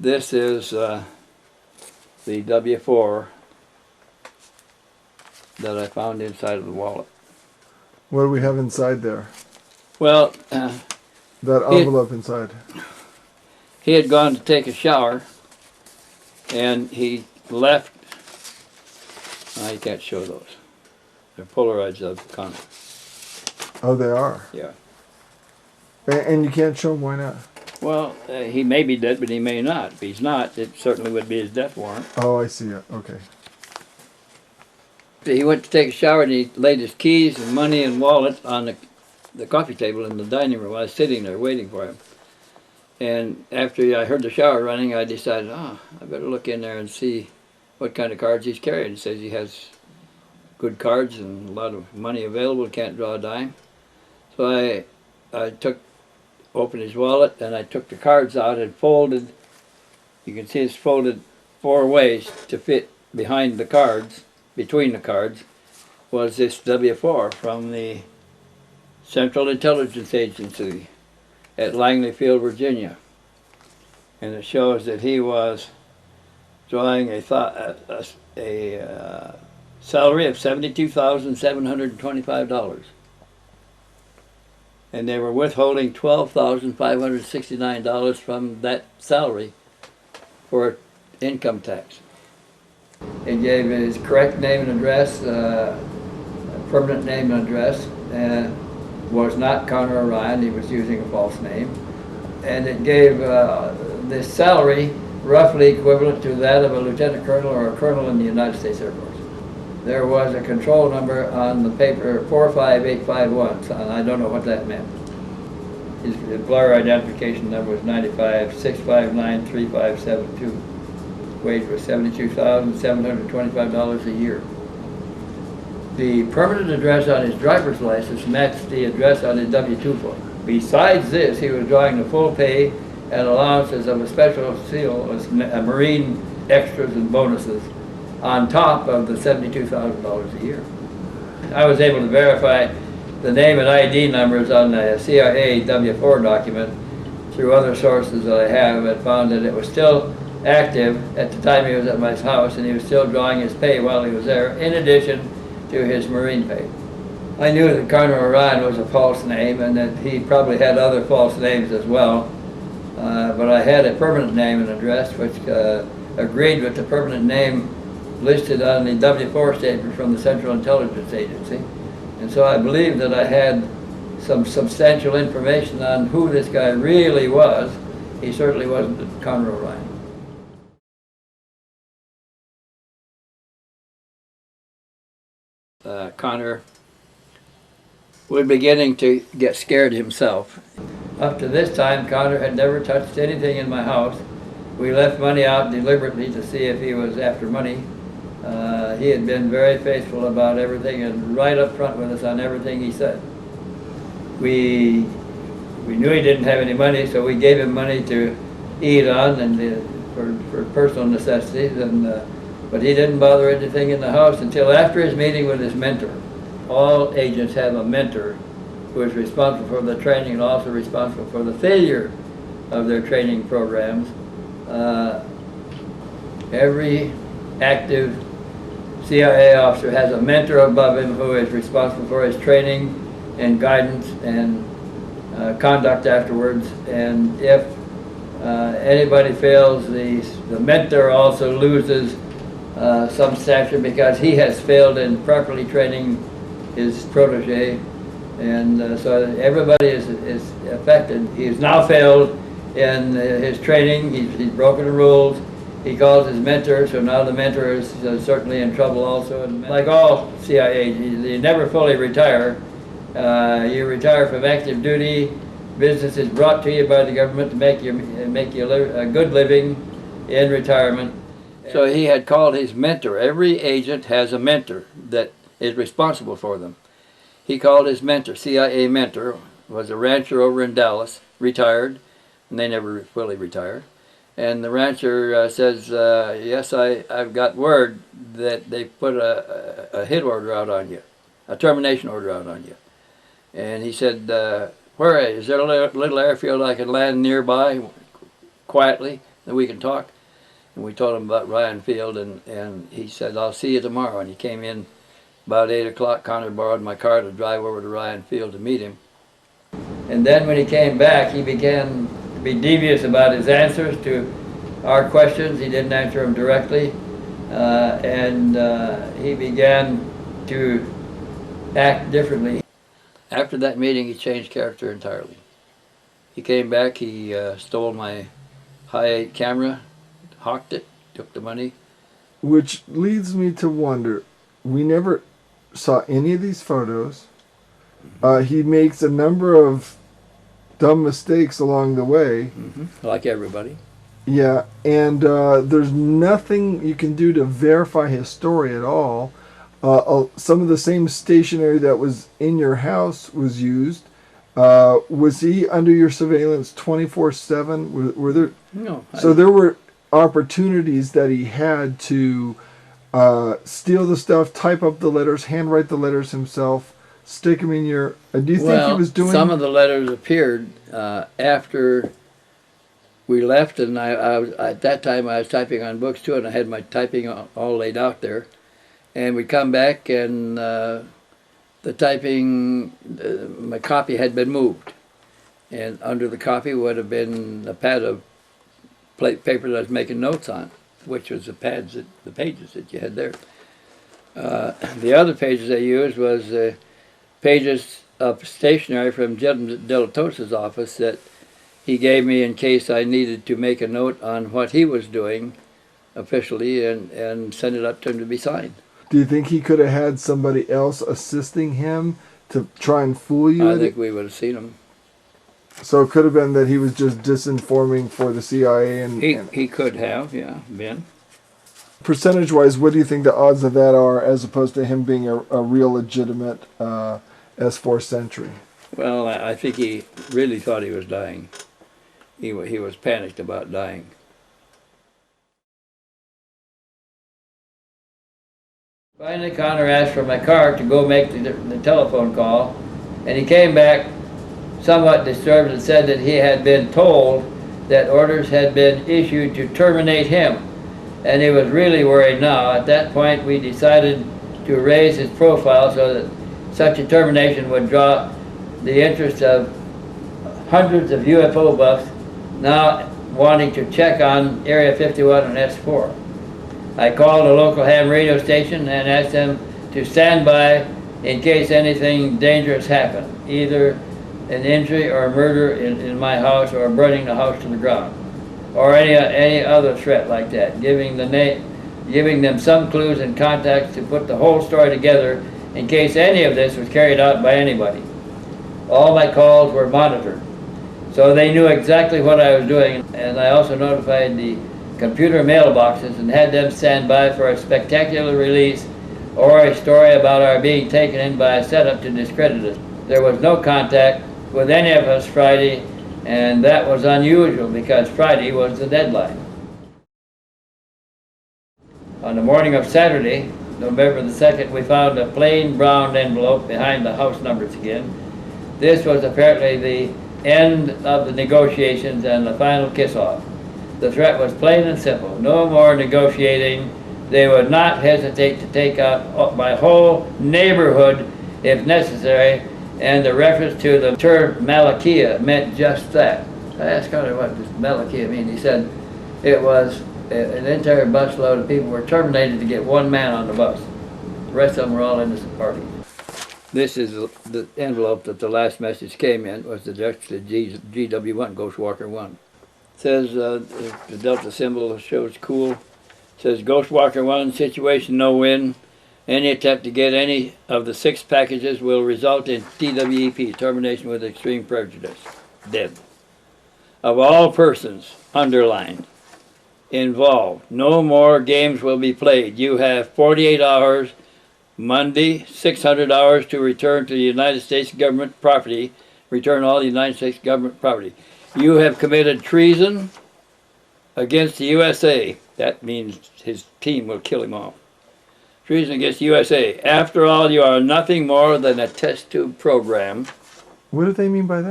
This is the W4 that I found inside of the wallet. What do we have inside there? Well, That envelope inside. he had gone to take a shower, and he left. You can't show those. They're Polaroids of Connor. Oh, they are? Yeah. And you can't show them, why not? Well, he may be dead, but he may not. If he's not, it certainly would be his death warrant. Oh, I see it. Okay. He went to take a shower, and he laid his keys and money and wallet on the coffee table in the dining room. I was sitting there waiting for him. And after I heard the shower running, I decided, I better look in there and see what kind of cards he's carrying. He says he has good cards and a lot of money available, can't draw a dime. So I opened his wallet, and I took the cards out and folded. You can see it's folded 4 ways to fit behind the cards, between the cards, was this W4 from the Central Intelligence Agency at Langley Field, Virginia. And it shows that he was drawing a salary of $72,725. And they were withholding $12,569 from that salary for income tax. He gave his correct name and address, permanent name and address, was not Connor Orion, he was using a false name. And it gave this salary roughly equivalent to that of a lieutenant colonel or a colonel in the United States Air Force. There was a control number on the paper, 45851, and I don't know what that meant. His employer identification number was 95-659-3572. Wage was $72,725 a year. The permanent address on his driver's license matched the address on his W-2 form. Besides this, he was drawing the full pay and allowances of a special seal, Marine extras and bonuses, on top of the $72,000 a year. I was able to verify the name and ID numbers on the CIA W-4 document through other sources that I have, and found that it was still active at the time he was at my house, and he was still drawing his pay while he was there, in addition to his Marine pay. I knew that Connor Orion was a false name, and that he probably had other false names as well, but I had a permanent name and address which agreed with the permanent name listed on the W-4 statement from the Central Intelligence Agency. And so I believe that I had some substantial information on who this guy really was. He certainly wasn't Connor Orion. Connor was beginning to get scared himself. Up to this time, Connor had never touched anything in my house. We left money out deliberately to see if he was after money. He had been very faithful about everything and right up front with us on everything he said. We knew he didn't have any money, so we gave him money to eat on and for personal necessities, but he didn't bother anything in the house until after his meeting with his mentor. All agents have a mentor who is responsible for the training and also responsible for the failure of their training programs. Every active CIA officer has a mentor above him who is responsible for his training and guidance and conduct afterwards. And if anybody fails, the mentor also loses some stature because he has failed in properly training his protege. And so everybody is affected. He's now failed in his training. He's broken the rules. He calls his mentor, so now the mentor is certainly in trouble also. And like all CIA, you never fully retire. You retire from active duty. Business is brought to you by the government to make you a good living in retirement. So he had called his mentor. Every agent has a mentor that is responsible for them. He called his mentor, CIA mentor, was a rancher over in Dallas, retired, and they never fully retired. And the rancher says, yes, I've got word that they put a hit order out on you, a termination order out on you. And he said, where is there a little airfield I can land nearby quietly? that we can talk? And we told him about Ryan Field, and he said, I'll see you tomorrow. And he came in about 8 o'clock. Connor borrowed my car to drive over to Ryan Field to meet him. And then when he came back, he began to be devious about his answers to our questions. He didn't answer them directly. He began to act differently. After that meeting, he changed character entirely. He came back, he stole my high-8 camera, hawked it, took the money. Which leads me to wonder, we never saw any of these photos. He makes a number of dumb mistakes along the way. Like everybody. Yeah, and there's nothing you can do to verify his story at all. Some of the same stationery that was in your house was used. Was he under your surveillance 24/7? Were there? No. So there were opportunities that he had to steal the stuff, type up the letters, handwrite the letters himself, stick them in your. Do you think he was doing? Some of the letters appeared after we left, and I was, at that time I was typing on books too, and I had my typing all laid out there. And we'd come back, and the typing, my copy had been moved. And under the copy would have been a pad of paper that I was making notes on, which was the pages that you had there. The other pages I used was pages of stationery from Dilettoso's office that he gave me in case I needed to make a note on what he was doing officially and send it up to him to be signed. Do you think he could have had somebody else assisting him to try and fool you? I think we would have seen him. So it could have been that he was just disinforming for the CIA and... He could have, yeah, been. Percentage-wise, what do you think the odds of that are as opposed to him being a real legitimate S4 Sentry? Well, I think he really thought he was dying. He was panicked about dying. Finally, Connor asked for my car to go make the telephone call, and he came back somewhat disturbed and said that he had been told that orders had been issued to terminate him, and he was really worried now. At that point, we decided to raise his profile so that such a termination would draw the interest of hundreds of UFO buffs now wanting to check on Area 51 and S4. I called a local ham radio station and asked them to stand by in case anything dangerous happened, either an injury or a murder in my house or burning the house to the ground, or any other threat like that, giving them some clues and contacts to put the whole story together in case any of this was carried out by anybody. All my calls were monitored, so they knew exactly what I was doing, and I also notified the computer mailboxes and had them stand by for a spectacular release or a story about our being taken in by a setup to discredit us. There was no contact with any of us Friday, and that was unusual because Friday was the deadline. On the morning of Saturday, November the 2nd, we found a plain brown envelope behind the house numbers again. This was apparently the end of the negotiations and the final kiss-off. The threat was plain and simple. No more negotiating. They would not hesitate to take out my whole neighborhood if necessary, and the reference to the term Malakia meant just that. I asked Connor what does Malakia mean. He said it was an entire busload of people were terminated to get one man on the bus. The rest of them were all innocent parties. This is the envelope that the last message came in, was addressed to GW1, Ghost Walker 1. It says, the Delta symbol shows cool. It says, Ghost Walker 1, situation no win. Any attempt to get any of the 6 packages will result in TWEP, termination with extreme prejudice. Dead. Of all persons, underlined, involved, no more games will be played. You have 48 hours, Monday, 600 hours to return to the United States government property, return all the United States government property. You have committed treason against the USA. That means his team will kill him off. Treason against the USA. After all, you are nothing more than a test tube program. What do they mean by that?